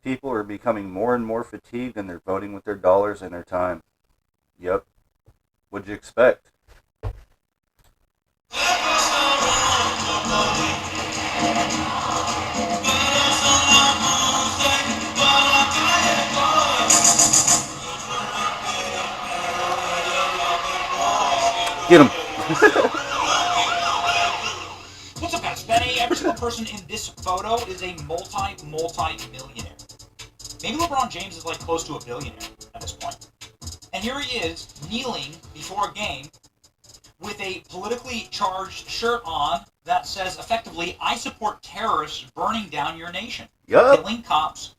People are becoming more and more fatigued, and they're voting with their dollars and their time. Yep. What'd you expect? Get him. What's up, guys? Benny. Every single person in this photo is a multi-millionaire. Maybe LeBron James is like close to a billionaire at this point. And here he is, kneeling before a game with a politically charged shirt on that says, effectively, I support terrorists burning down your nation, Yup. killing cops,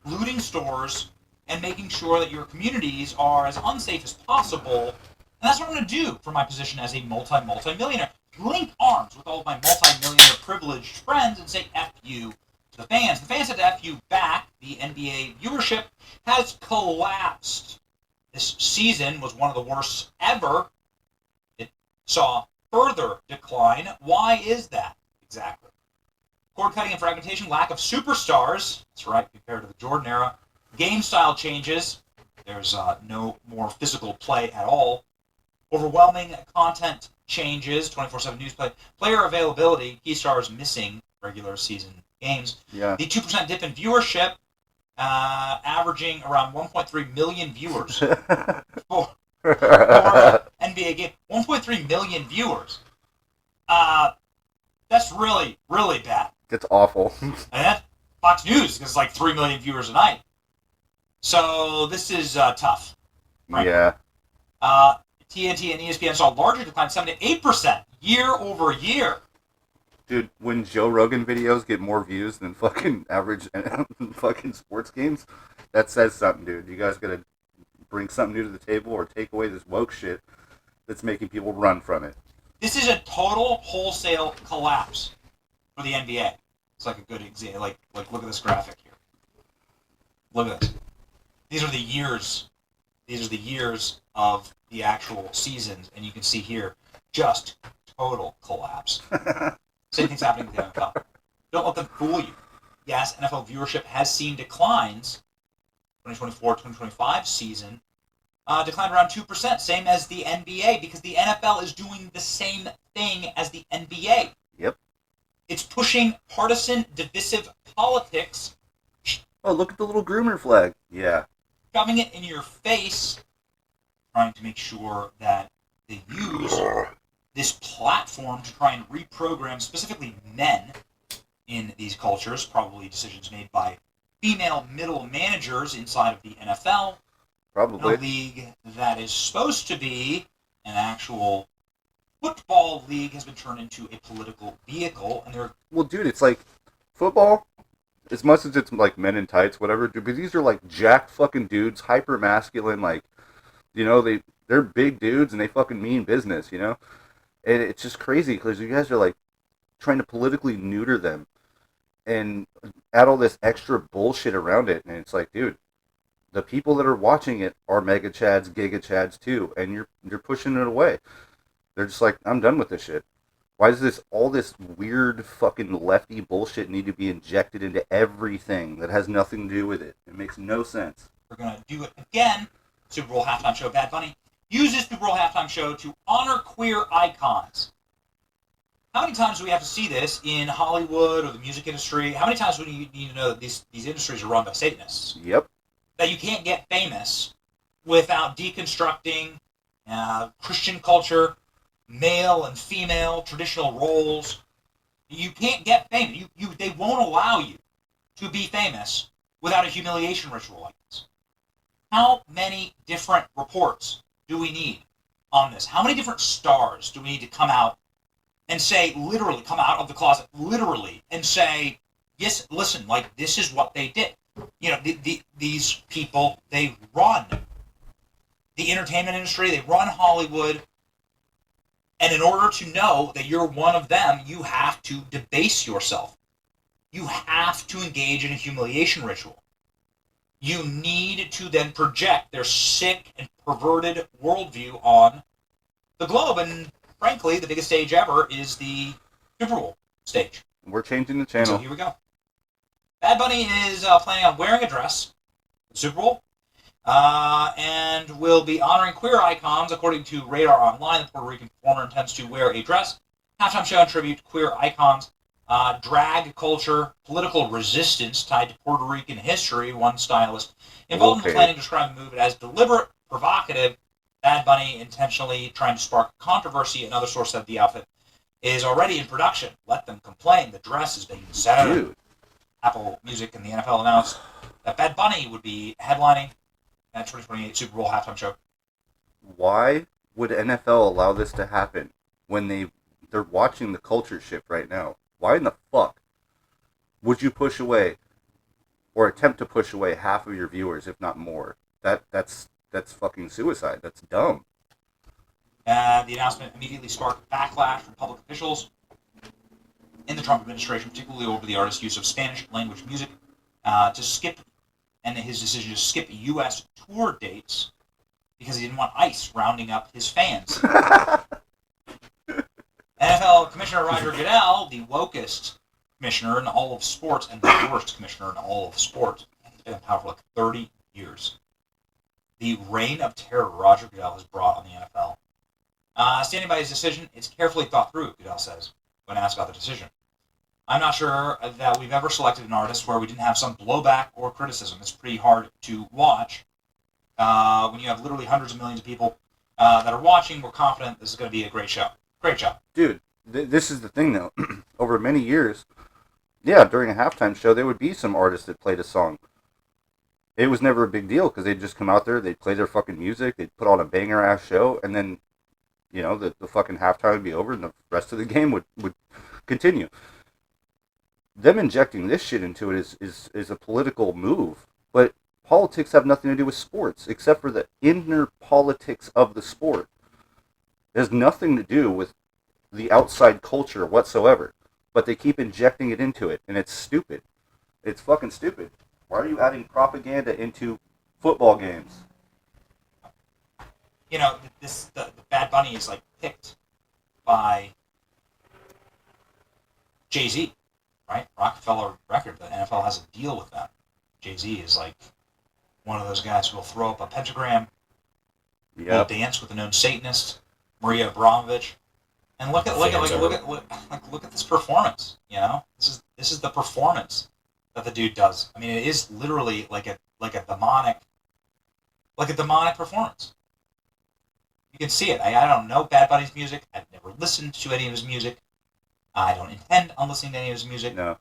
looting stores, and making sure that your communities are as unsafe as possible. And that's what I'm going to do for my position as a multi-millionaire. Link arms with all of my multi-millionaire privileged friends and say F you to the fans. The fans said F you back. The NBA viewership has collapsed. This season was one of the worst ever. It saw further decline. Why is that? Exactly. Cord cutting and fragmentation, lack of superstars. That's right, compared to the Jordan era. Game style changes. There's no more physical play at all. Overwhelming content changes, 24/7 news play. Player availability, key stars missing regular season games. Yeah. The 2% dip in viewership, averaging around 1.3 million viewers for NBA game. 1.3 million viewers. That's really, really bad. It's awful. And that Fox News gets like 3 million viewers a night. So this is tough. Right? Yeah. TNT and ESPN saw larger decline, 7 to 8% year over year. Dude, when Joe Rogan videos get more views than fucking average fucking sports games, that says something, dude. You guys gotta bring something new to the table or take away this woke shit that's making people run from it. This is a total wholesale collapse for the NBA. It's like a good example. Like look at this graphic here. Look at this. These are the years. These are the years of the actual seasons, and you can see here just total collapse. Same thing's happening with the NFL. Don't let them fool you. Yes, NFL viewership has seen declines. 2024-2025 season declined around 2%, same as the NBA, because the NFL is doing the same thing as the NBA. Yep. It's pushing partisan, divisive politics. Oh, look at the little groomer flag. Yeah. Shoving it in your face, trying to make sure that they use this platform to try and reprogram specifically men in these cultures, probably decisions made by female middle managers inside of the NFL. Probably. A league that is supposed to be an actual football league has been turned into a political vehicle, and they're... Well, dude, it's like football, as much as it's like men in tights, whatever, dude, but these are like jacked fucking dudes, hyper masculine, like, you know, they're big dudes and they fucking mean business, you know? And it's just crazy because you guys are like trying to politically neuter them and add all this extra bullshit around it. And it's like, dude, the people that are watching it are mega chads, giga chads too, and you're pushing it away. They're just like, I'm done with this shit. Why does all this weird fucking lefty bullshit need to be injected into everything that has nothing to do with it? It makes no sense. We're going to do it again. Super Bowl halftime show, Bad Bunny uses Super Bowl halftime show to honor queer icons. How many times do we have to see this in Hollywood or the music industry? How many times do you need to know that these industries are run by Satanists? Yep. That you can't get famous without deconstructing Christian culture, male and female traditional roles. You can't get famous. They won't allow you to be famous without a humiliation ritual like this. How many different reports do we need on this? How many different stars do we need to come out and say, literally, come out of the closet, literally, and say, yes, listen, like, this is what they did. You know, these people, they run the entertainment industry, they run Hollywood, and in order to know that you're one of them, you have to debase yourself. You have to engage in a humiliation ritual. You need to then project their sick and perverted worldview on the globe. And frankly, the biggest stage ever is the Super Bowl stage. We're changing the channel. So here we go. Bad Bunny is planning on wearing a dress for the Super Bowl, and will be honoring queer icons. According to Radar Online, the Puerto Rican performer intends to wear a dress. Halftime show in tribute to queer icons, drag culture, political resistance tied to Puerto Rican history. One stylist involved in the Okay. planning described the move as deliberate, provocative. Bad Bunny intentionally trying to spark controversy. Another source said the outfit is already in production. Let them complain. The dress is being set. Dude. Apple Music and the NFL announced that Bad Bunny would be headlining that 2028 Super Bowl halftime show. Why would NFL allow this to happen when they're watching the culture shift right now? Why in the fuck would you push away or attempt to push away half of your viewers, if not more? That's fucking suicide. That's dumb. The announcement immediately sparked backlash from public officials in the Trump administration, particularly over the artist's use of Spanish language music to skip, and his decision to skip U.S. tour dates because he didn't want ICE rounding up his fans. NFL Commissioner Roger Goodell, the wokest commissioner in all of sports and the worst commissioner in all of sports, he's been in power for like 30 years. The reign of terror Roger Goodell has brought on the NFL. Standing by his decision, it's carefully thought through, Goodell says, when asked about the decision. I'm not sure that we've ever selected an artist where we didn't have some blowback or criticism. It's pretty hard to watch. When you have literally hundreds of millions of people that are watching, we're confident this is going to be a great show. Great show. Dude, this is the thing, though. Over many years, yeah, during a halftime show, there would be some artists that played a song. It was never a big deal because they'd just come out there, they'd play their fucking music, they'd put on a banger-ass show, and then, the fucking halftime would be over and the rest of the game would continue. Them injecting this shit into it is a political move. But politics have nothing to do with sports, except for the inner politics of the sport. It has nothing to do with the outside culture whatsoever. But they keep injecting it into it, and it's stupid. It's fucking stupid. Why are you adding propaganda into football games? The Bad Bunny is like picked by Jay-Z, right? Rockefeller Record. The NFL has a deal with them. Jay-Z is like one of those guys who will throw up a pentagram, will dance with a known Satanist, Maria Abramovich, and look at this performance. This is the performance that the dude does. I mean, it is literally like a demonic performance. You can see it. I don't know Bad Bunny's music. I've never listened to any of his music. I don't intend on listening to any of his music. No.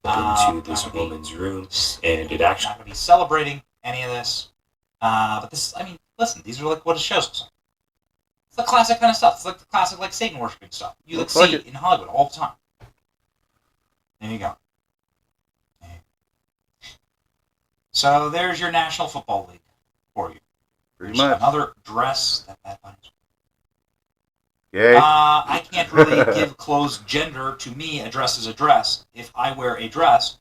Into this woman's room, and it actually... I'm not going to be celebrating any of this. But this, I mean, listen, these are like what it shows us. It's the classic kind of stuff. It's like the classic, like, Satan worshiping stuff. You see it in Hollywood all the time. There you go. So there's your National Football League for you. Pretty much. Another dress that Bad Bunny's. Yay. I can't really give clothes gender. To me, a dress is a dress. If I wear a dress,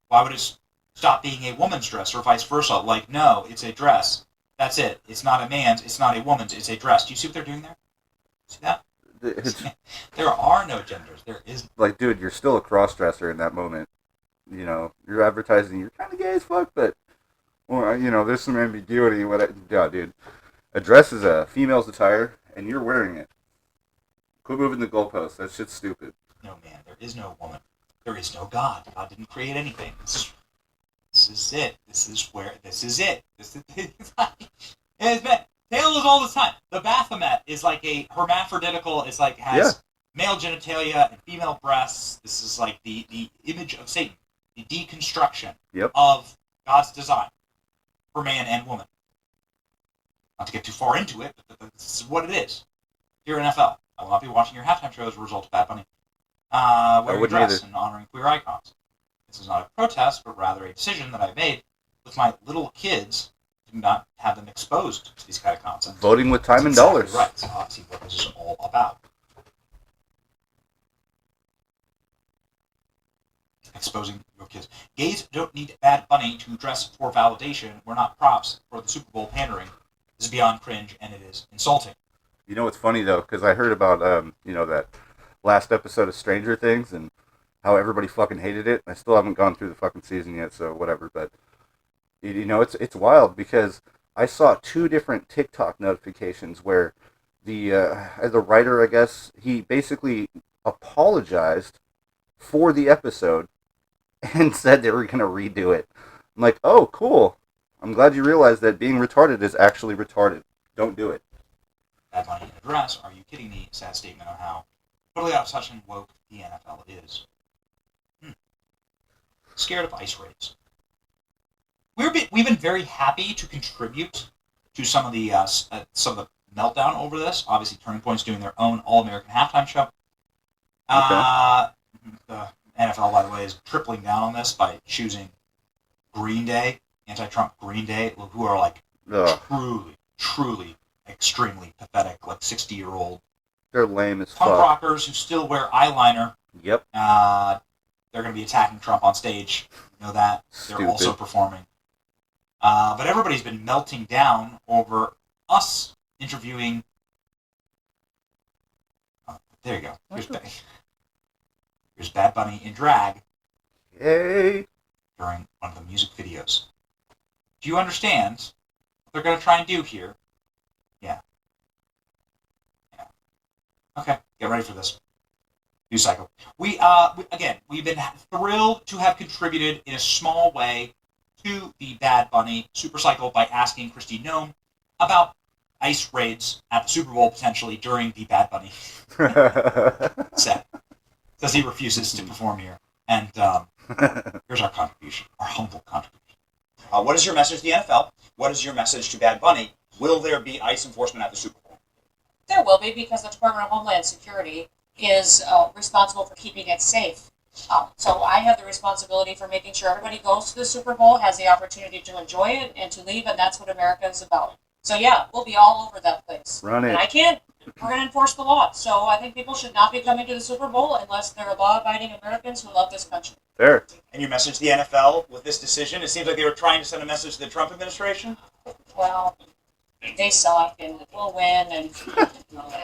why would it stop being a woman's dress, or vice versa? Like, no, it's a dress. That's it. It's not a man's. It's not a woman's. It's a dress. Do you see what they're doing there? See that? There are no genders. There is. Like, dude, you're still a cross-dresser in that moment. You're advertising. You're kind of gay as fuck, but there's some ambiguity. Yeah, dude. A dress is a female's attire, and you're wearing it. Quit moving the goalposts. That shit's stupid. No, man. There is no woman. There is no God. God didn't create anything. This is it. This is it. This is it's been Taylor's all the time. The Baphomet is like a hermaphroditical. It's like has male genitalia and female breasts. This is like the image of Satan. The deconstruction of God's design for man and woman. Not to get too far into it, but this is what it is. Dear NFL, I will not be watching your halftime show as a result of Bad Bunny wearing a dress and honoring queer icons. This is not a protest, but rather a decision that I made with my little kids to not have them exposed to these kind of concepts. Voting with time and dollars. Right. So let's see what this is all about. Exposing your kids. Gays don't need Bad Bunny to dress for validation. We're not props for the Super Bowl pandering. This is beyond cringe, and it is insulting. You know what's funny, though? Because I heard about, that last episode of Stranger Things, and how everybody fucking hated it. I still haven't gone through the fucking season yet, so whatever. But it's wild because I saw two different TikTok notifications where the writer, I guess, he basically apologized for the episode and said they were gonna redo it. I'm like, oh, cool. I'm glad you realized that being retarded is actually retarded. Don't do it. Bad Bunny in address. Are you kidding me? Sad statement on how totally out of touch and woke the NFL is. Scared of ice raids. We've been very happy to contribute to some of the meltdown over this. Obviously, Turning Point's doing their own All-American halftime show. The NFL, by the way, is tripling down on this by choosing Green Day, anti-Trump Green Day, who are like truly, extremely pathetic, like 60-year-old They're lame as punk fuck. rockers who still wear eyeliner. Yep. They're going to be attacking Trump on stage. You know that. They're Stupid. also performing. But everybody's been melting down over us interviewing. Oh, there you go. Here's Bad Bunny in drag. Yay! During one of the music videos. Do you understand what they're going to try and do here? Yeah. Okay, get ready for this. News cycle. We've been thrilled to have contributed in a small way to the Bad Bunny Super Cycle by asking Christy Nome about ice raids at the Super Bowl potentially during the Bad Bunny set. Says he refuses to perform here. And here's our contribution, our humble contribution. What is your message to the NFL? What is your message to Bad Bunny? Will there be ice enforcement at the Super Bowl? There will be, because the Department of Homeland Security is responsible for keeping it safe. So I have the responsibility for making sure everybody goes to the Super Bowl, has the opportunity to enjoy it and to leave, and that's what America is about. So yeah, we'll be all over that place. Run it. And we're going to enforce the law. So I think people should not be coming to the Super Bowl unless they're law-abiding Americans who love this country. Fair. And your message to the NFL with this decision? It seems like they were trying to send a message to the Trump administration. Well, they suck, and we'll win, and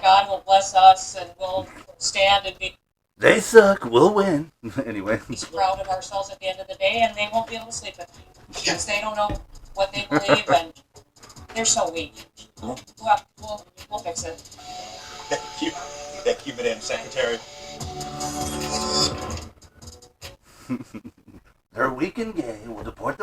God will bless us, and we'll stand and be They suck. We'll win. Anyway. proud of ourselves at the end of the day, and they won't be able to sleep at night because they don't know what they believe, and they're so weak. We'll fix it. Thank you, Madam Secretary. They're weak and gay. We'll deport